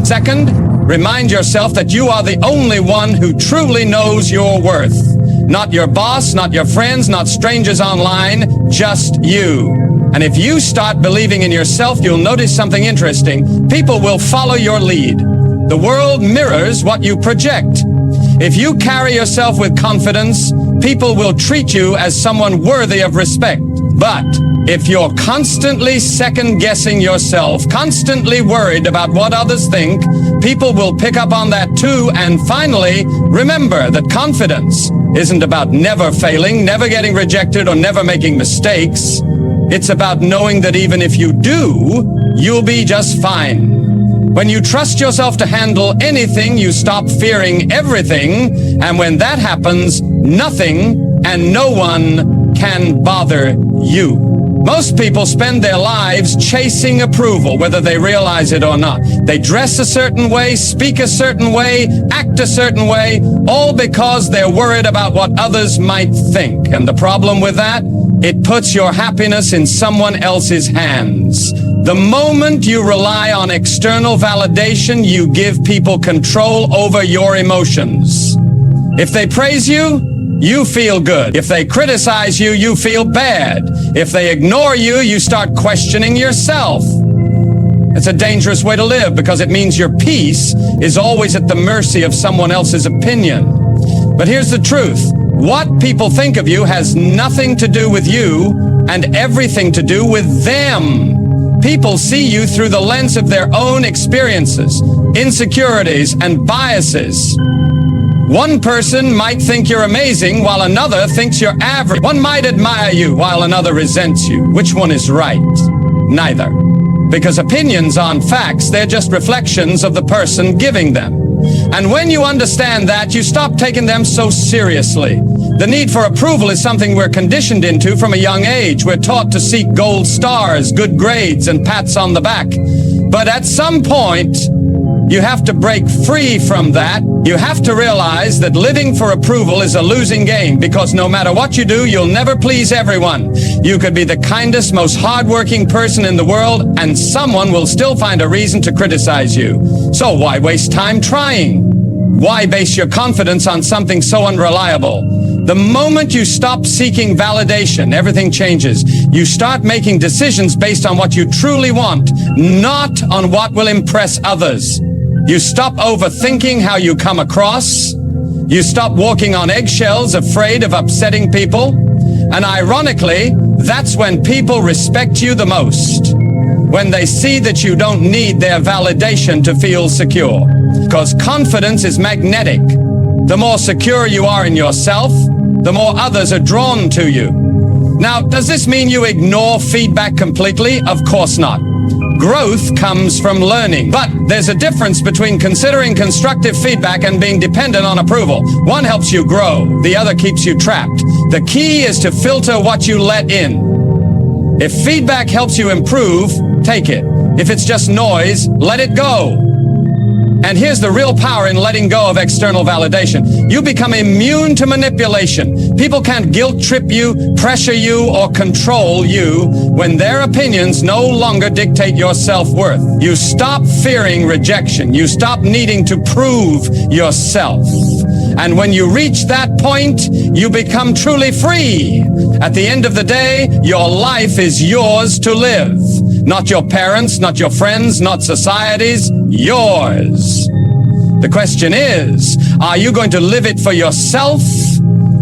Second, remind yourself that you are the only one who truly knows your worth. Not your boss, not your friends, not strangers online, just you. And if you start believing in yourself, you'll notice something interesting. People will follow your lead. The world mirrors what you project. If you carry yourself with confidence, people will treat you as someone worthy of respect. But if you're constantly second-guessing yourself, constantly worried about what others think, people will pick up on that too. And finally, remember that confidence isn't about never failing, never getting rejected, or never making mistakes. It's about knowing that even if you do, you'll be just fine. When you trust yourself to handle anything, you stop fearing everything. And when that happens, nothing and no one can bother you. Most people spend their lives chasing approval, whether they realize it or not. They dress a certain way, speak a certain way, act a certain way, all because they're worried about what others might think. And the problem with that, it puts your happiness in someone else's hands. The moment you rely on external validation, you give people control over your emotions. If they praise you, you feel good. If they criticize you, you feel bad. If they ignore you, you start questioning yourself. It's a dangerous way to live because it means your peace is always at the mercy of someone else's opinion. But here's the truth. What people think of you has nothing to do with you and everything to do with them. People see you through the lens of their own experiences, insecurities, and biases. One person might think you're amazing while another thinks you're average. One might admire you while another resents you. Which one is right? Neither. Because opinions aren't facts, they're just reflections of the person giving them. And when you understand that, you stop taking them so seriously. The need for approval is something we're conditioned into from a young age. We're taught to seek gold stars, good grades, and pats on the back. But at some point, you have to break free from that. You have to realize that living for approval is a losing game because no matter what you do, you'll never please everyone. You could be the kindest, most hardworking person in the world, and someone will still find a reason to criticize you. So why waste time trying? Why base your confidence on something so unreliable? The moment you stop seeking validation, everything changes. You start making decisions based on what you truly want, not on what will impress others. You stop overthinking how you come across. You stop walking on eggshells, afraid of upsetting people. And ironically, that's when people respect you the most. When they see that you don't need their validation to feel secure. Because confidence is magnetic. The more secure you are in yourself, the more others are drawn to you. Now, does this mean you ignore feedback completely? Of course not. Growth comes from learning. But there's a difference between considering constructive feedback and being dependent on approval. One helps you grow, the other keeps you trapped. The key is to filter what you let in. If feedback helps you improve, take it. If it's just noise, let it go. And here's the real power in letting go of external validation. You become immune to manipulation. People can't guilt trip you, pressure you, or control you when their opinions no longer dictate your self-worth. You stop fearing rejection. You stop needing to prove yourself. And when you reach that point, you become truly free. At the end of the day, your life is yours to live. Not your parents, not your friends, not society's, yours. The question is, are you going to live it for yourself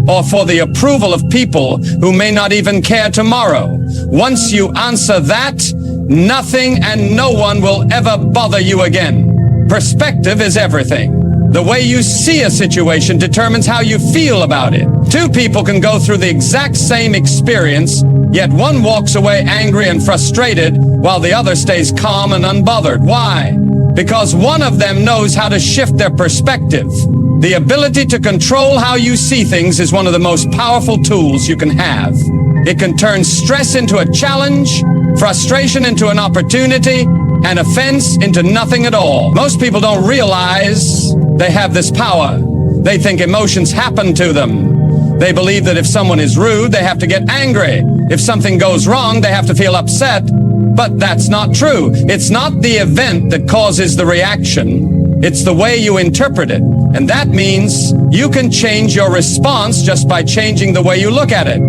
or for the approval of people who may not even care tomorrow? Once you answer that, nothing and no one will ever bother you again. Perspective is everything. The way you see a situation determines how you feel about it. Two people can go through the exact same experience, yet one walks away angry and frustrated while the other stays calm and unbothered. Why? Because one of them knows how to shift their perspective. The ability to control how you see things is one of the most powerful tools you can have. It can turn stress into a challenge, frustration into an opportunity, and offense into nothing at all. Most people don't realize they have this power. They think emotions happen to them. They believe that if someone is rude, they have to get angry. If something goes wrong, they have to feel upset. But that's not true. It's not the event that causes the reaction. It's the way you interpret it. And that means you can change your response just by changing the way you look at it.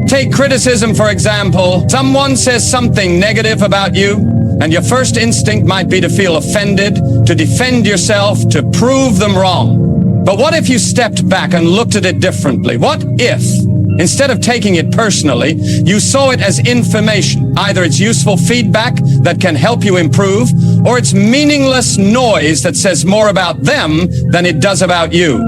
Take criticism, for example. Someone says something negative about you, and your first instinct might be to feel offended, to defend yourself, to prove them wrong. But what if you stepped back and looked at it differently? What if, instead of taking it personally, you saw it as information? Either it's useful feedback that can help you improve, or it's meaningless noise that says more about them than it does about you.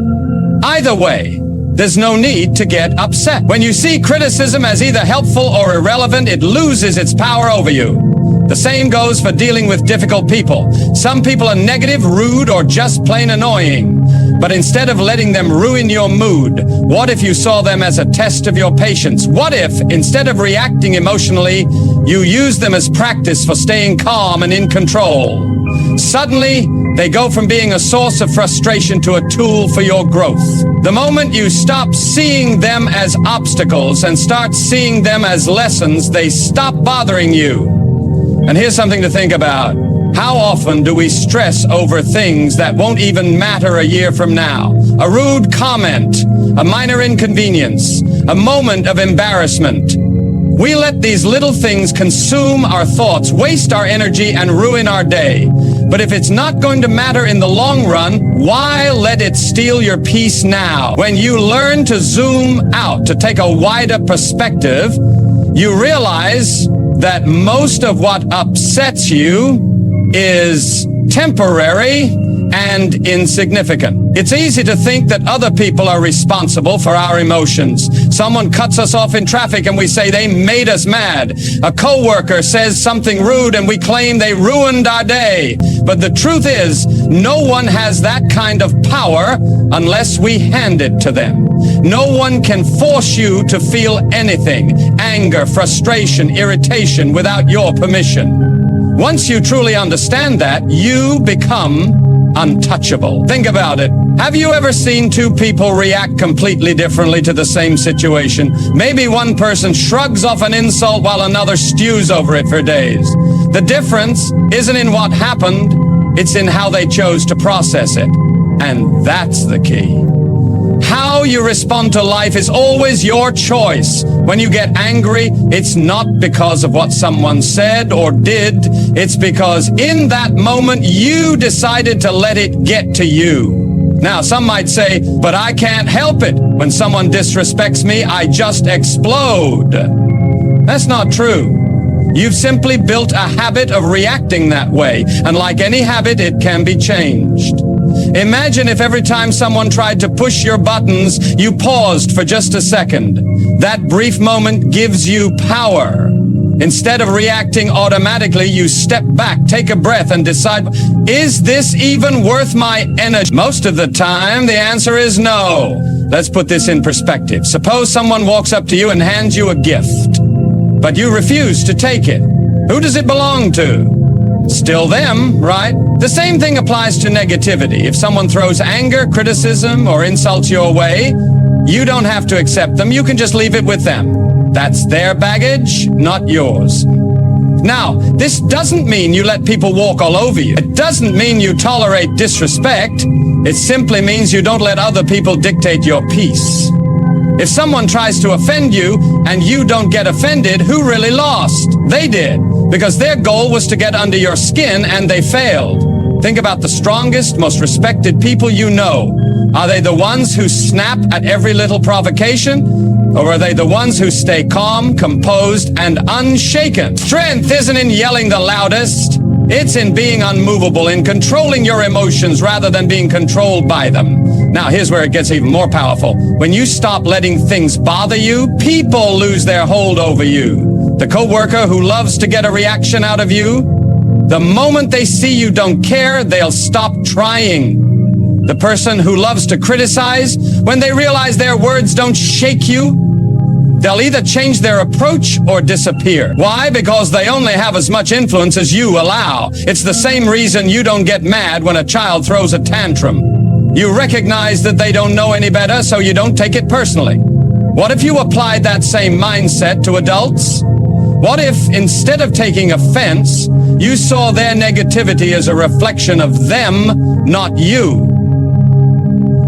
Either way, there's no need to get upset. When you see criticism as either helpful or irrelevant, it loses its power over you. The same goes for dealing with difficult people. Some people are negative, rude, or just plain annoying. But instead of letting them ruin your mood, what if you saw them as a test of your patience? What if, instead of reacting emotionally, you use them as practice for staying calm and in control? Suddenly, they go from being a source of frustration to a tool for your growth. The moment you stop seeing them as obstacles and start seeing them as lessons, they stop bothering you. And here's something to think about. How often do we stress over things that won't even matter a year from now? A rude comment, a minor inconvenience, a moment of embarrassment. We let these little things consume our thoughts, waste our energy, and ruin our day. But if it's not going to matter in the long run, why let it steal your peace now? When you learn to zoom out, to take a wider perspective, you realize that most of what upsets you is temporary and insignificant. It's easy to think that other people are responsible for our emotions. Someone cuts us off in traffic and we say they made us mad. A coworker says something rude and we claim they ruined our day. But the truth is, no one has that kind of power unless we hand it to them. No one can force you to feel anything, anger, frustration, irritation, without your permission. Once you truly understand that, you become untouchable. Think about it. Have you ever seen two people react completely differently to the same situation? Maybe one person shrugs off an insult while another stews over it for days. The difference isn't in what happened, it's in how they chose to process it. And that's the key. How you respond to life is always your choice. When you get angry, it's not because of what someone said or did. It's because in that moment, you decided to let it get to you. Now, some might say, but I can't help it. When someone disrespects me, I just explode. That's not true. You've simply built a habit of reacting that way. And like any habit, it can be changed. Imagine if every time someone tried to push your buttons, you paused for just a second. That brief moment gives you power. Instead of reacting automatically, you step back, take a breath, and decide, is this even worth my energy? Most of the time, the answer is no. Let's put this in perspective. Suppose someone walks up to you and hands you a gift, but you refuse to take it. Who does it belong to? Still them, right? The same thing applies to negativity. If someone throws anger, criticism, or insults your way, you don't have to accept them. You can just leave it with them. That's their baggage, not yours. Now, this doesn't mean you let people walk all over you. It doesn't mean you tolerate disrespect. It simply means you don't let other people dictate your peace. If someone tries to offend you and you don't get offended, who really lost? They did, because their goal was to get under your skin and they failed. Think about the strongest, most respected people you know. Are they the ones who snap at every little provocation? Or are they the ones who stay calm, composed, and unshaken? Strength isn't in yelling the loudest. It's in being unmovable, in controlling your emotions rather than being controlled by them. Now, here's where it gets even more powerful. When you stop letting things bother you, people lose their hold over you. The coworker who loves to get a reaction out of you, the moment they see you don't care, they'll stop trying. The person who loves to criticize, when they realize their words don't shake you, they'll either change their approach or disappear. Why? Because they only have as much influence as you allow. It's the same reason you don't get mad when a child throws a tantrum. You recognize that they don't know any better, so you don't take it personally. What if you applied that same mindset to adults? What if, instead of taking offense, you saw their negativity as a reflection of them, not you?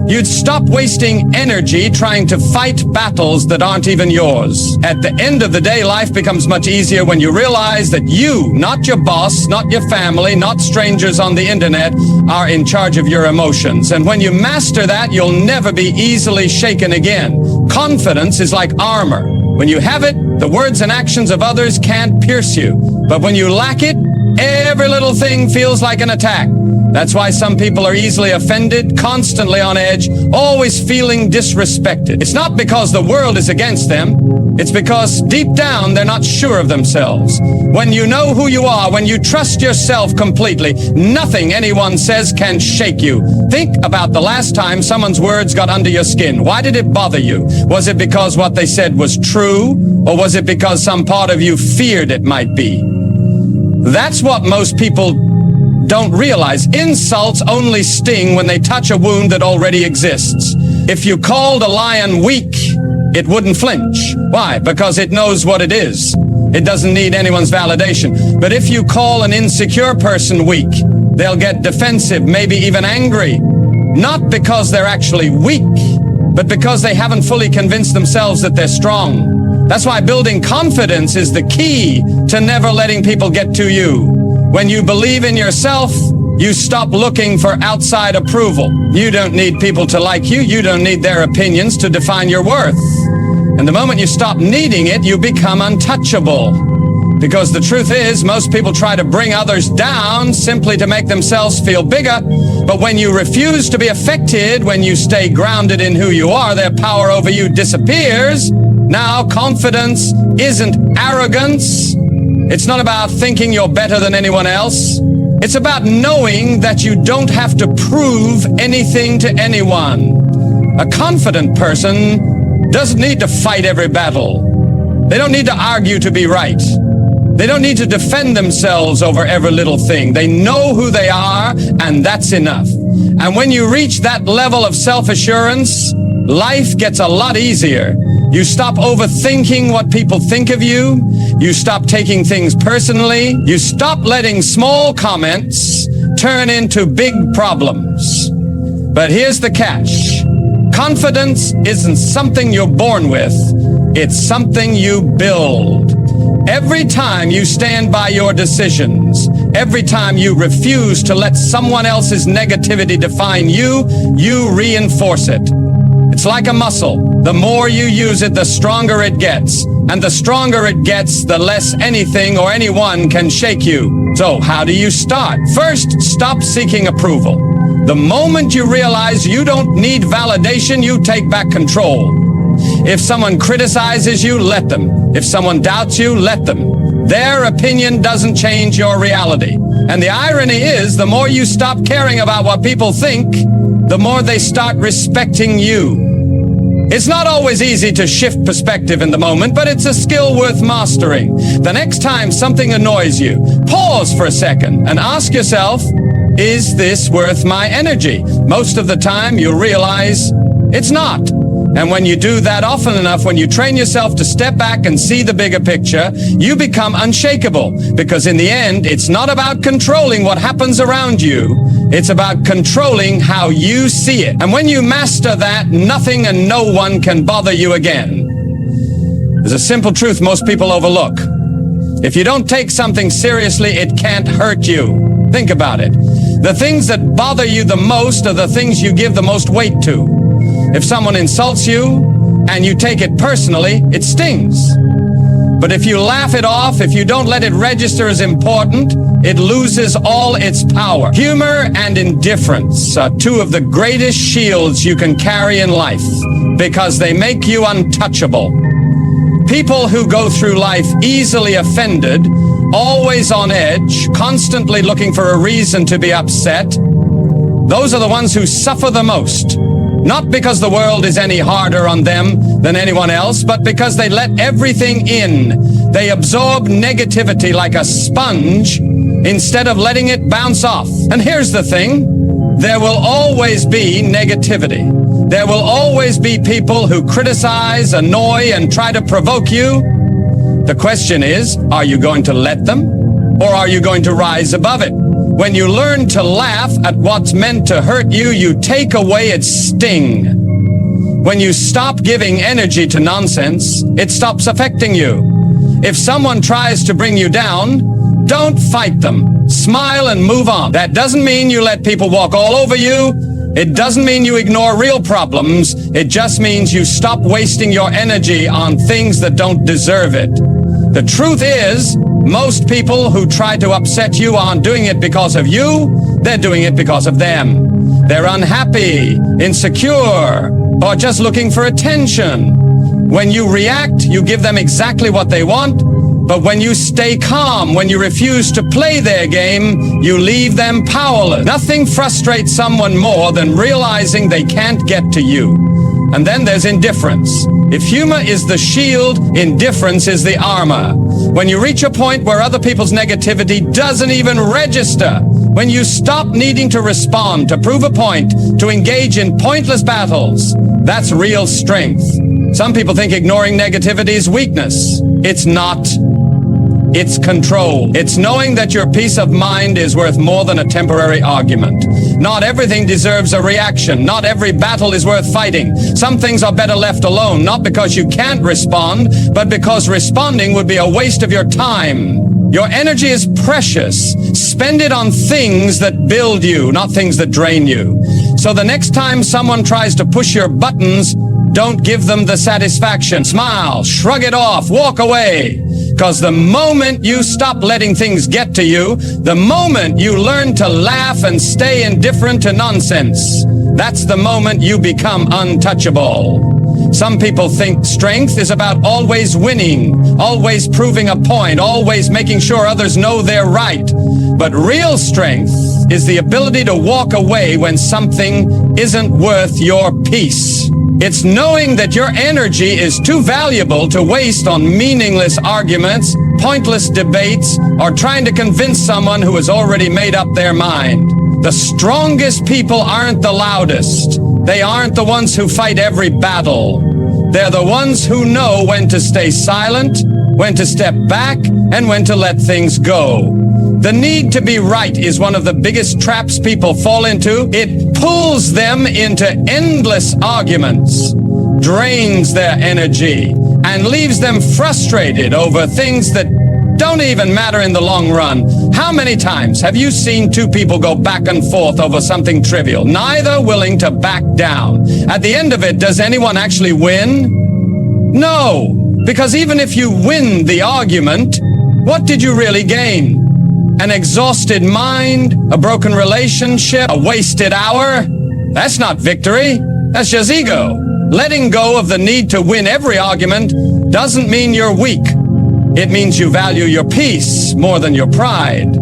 You'd stop wasting energy trying to fight battles that aren't even yours. At the end of the day, life becomes much easier when you realize that you, not your boss, not your family, not strangers on the internet, are in charge of your emotions. And when you master that, you'll never be easily shaken again. Confidence is like armor. When you have it, the words and actions of others can't pierce you. But when you lack it, every little thing feels like an attack. That's why some people are easily offended, constantly on edge, always feeling disrespected. It's not because the world is against them. It's because deep down they're not sure of themselves. When you know who you are, when you trust yourself completely, nothing anyone says can shake you. Think about the last time someone's words got under your skin. Why did it bother you? Was it because what they said was true, or was it because some part of you feared it might be? That's what most people don't realize. Insults only sting when they touch a wound that already exists. If you called a lion weak, it wouldn't flinch. Why? Because it knows what it is. It doesn't need anyone's validation. But if you call an insecure person weak, they'll get defensive, maybe even angry. Not because they're actually weak, but because they haven't fully convinced themselves that they're strong. That's why building confidence is the key to never letting people get to you. When you believe in yourself, you stop looking for outside approval. You don't need people to like you. You don't need their opinions to define your worth. And the moment you stop needing it, you become untouchable. Because the truth is, most people try to bring others down simply to make themselves feel bigger. But when you refuse to be affected, when you stay grounded in who you are, their power over you disappears. Now, confidence isn't arrogance. It's not about thinking you're better than anyone else. It's about knowing that you don't have to prove anything to anyone. A confident person doesn't need to fight every battle. They don't need to argue to be right. They don't need to defend themselves over every little thing. They know who they are, and that's enough. And when you reach that level of self-assurance, life gets a lot easier. You stop overthinking what people think of you. You stop taking things personally. You stop letting small comments turn into big problems. But here's the catch. Confidence isn't something you're born with. It's something you build. Every time you stand by your decisions, every time you refuse to let someone else's negativity define you, you reinforce it. It's like a muscle. The more you use it, the stronger it gets. And the stronger it gets, the less anything or anyone can shake you. So how do you start? First, stop seeking approval. The moment you realize you don't need validation, you take back control. If someone criticizes you, let them. If someone doubts you, let them. Their opinion doesn't change your reality. And the irony is, the more you stop caring about what people think, the more they start respecting you. It's not always easy to shift perspective in the moment, but it's a skill worth mastering. The next time something annoys you, pause for a second and ask yourself, is this worth my energy? Most of the time, you'll realize it's not. And when you do that often enough, when you train yourself to step back and see the bigger picture, you become unshakable. Because in the end, it's not about controlling what happens around you. It's about controlling how you see it. And when you master that, nothing and no one can bother you again. There's a simple truth most people overlook. If you don't take something seriously, it can't hurt you. Think about it. The things that bother you the most are the things you give the most weight to. If someone insults you and you take it personally, it stings. But if you laugh it off, if you don't let it register as important, it loses all its power. Humor and indifference are two of the greatest shields you can carry in life because they make you untouchable. People who go through life easily offended, always on edge, constantly looking for a reason to be upset, those are the ones who suffer the most. Not because the world is any harder on them than anyone else, but because they let everything in. They absorb negativity like a sponge instead of letting it bounce off. And here's the thing, there will always be negativity. There will always be people who criticize, annoy, and try to provoke you. The question is, are you going to let them? Or are you going to rise above it? When you learn to laugh at what's meant to hurt you, you take away its sting. When you stop giving energy to nonsense, it stops affecting you. If someone tries to bring you down, don't fight them. Smile and move on. That doesn't mean you let people walk all over you. It doesn't mean you ignore real problems. It just means you stop wasting your energy on things that don't deserve it. The truth is, most people who try to upset you aren't doing it because of you. They're doing it because of them. They're unhappy, insecure, or just looking for attention. When you react, you give them exactly what they want. But when you stay calm, when you refuse to play their game, you leave them powerless. Nothing frustrates someone more than realizing they can't get to you. And then there's indifference. If humor is the shield, indifference is the armor. When you reach a point where other people's negativity doesn't even register, when you stop needing to respond, to prove a point, to engage in pointless battles, that's real strength. Some people think ignoring negativity is weakness. It's not. It's control. It's knowing that your peace of mind is worth more than a temporary argument. Not everything deserves a reaction. Not every battle is worth fighting. Some things are better left alone, not because you can't respond, but because responding would be a waste of your time. Your energy is precious. Spend it on things that build you, not things that drain you. So the next time someone tries to push your buttons, don't give them the satisfaction. Smile, shrug it off, walk away. Because the moment you stop letting things get to you, the moment you learn to laugh and stay indifferent to nonsense, that's the moment you become untouchable. Some people think strength is about always winning, always proving a point, always making sure others know they're right. But real strength is the ability to walk away when something isn't worth your peace. It's knowing that your energy is too valuable to waste on meaningless arguments, pointless debates, or trying to convince someone who has already made up their mind. The strongest people aren't the loudest. They aren't the ones who fight every battle. They're the ones who know when to stay silent, when to step back, and when to let things go. The need to be right is one of the biggest traps people fall into. It pulls them into endless arguments, drains their energy, and leaves them frustrated over things that don't even matter in the long run. How many times have you seen two people go back and forth over something trivial, neither willing to back down? At the end of it, does anyone actually win? No, because even if you win the argument, what did you really gain? An exhausted mind, a broken relationship, a wasted hour? That's not victory. That's just ego. Letting go of the need to win every argument doesn't mean you're weak. It means you value your peace more than your pride.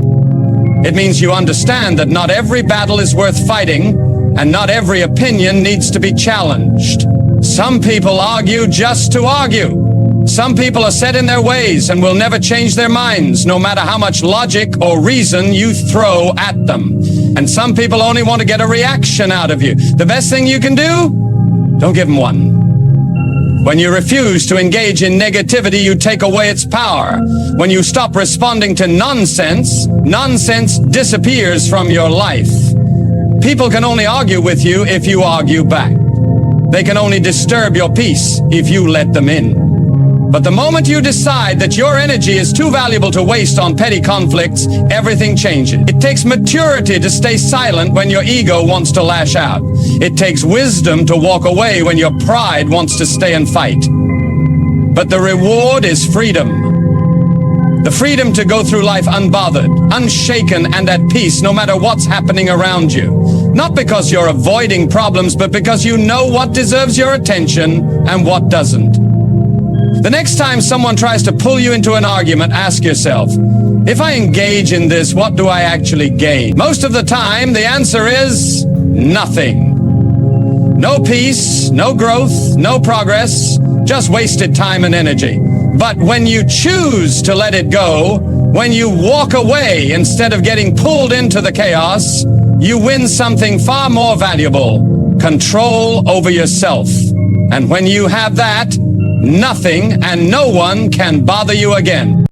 It means you understand that not every battle is worth fighting, and not every opinion needs to be challenged. Some people argue just to argue. Some people are set in their ways and will never change their minds, no matter how much logic or reason you throw at them. And some people only want to get a reaction out of you. The best thing you can do? Don't give them one. When you refuse to engage in negativity, you take away its power. When you stop responding to nonsense, nonsense disappears from your life. People can only argue with you if you argue back. They can only disturb your peace if you let them in. But the moment you decide that your energy is too valuable to waste on petty conflicts, everything changes. It takes maturity to stay silent when your ego wants to lash out. It takes wisdom to walk away when your pride wants to stay and fight. But the reward is freedom. The freedom to go through life unbothered, unshaken, and at peace no matter what's happening around you. Not because you're avoiding problems, but because you know what deserves your attention and what doesn't. The next time someone tries to pull you into an argument, ask yourself, if I engage in this, what do I actually gain? Most of the time, the answer is nothing. No peace, no growth, no progress, just wasted time and energy. But when you choose to let it go, when you walk away instead of getting pulled into the chaos, you win something far more valuable, control over yourself. And when you have that, nothing and no one can bother you again.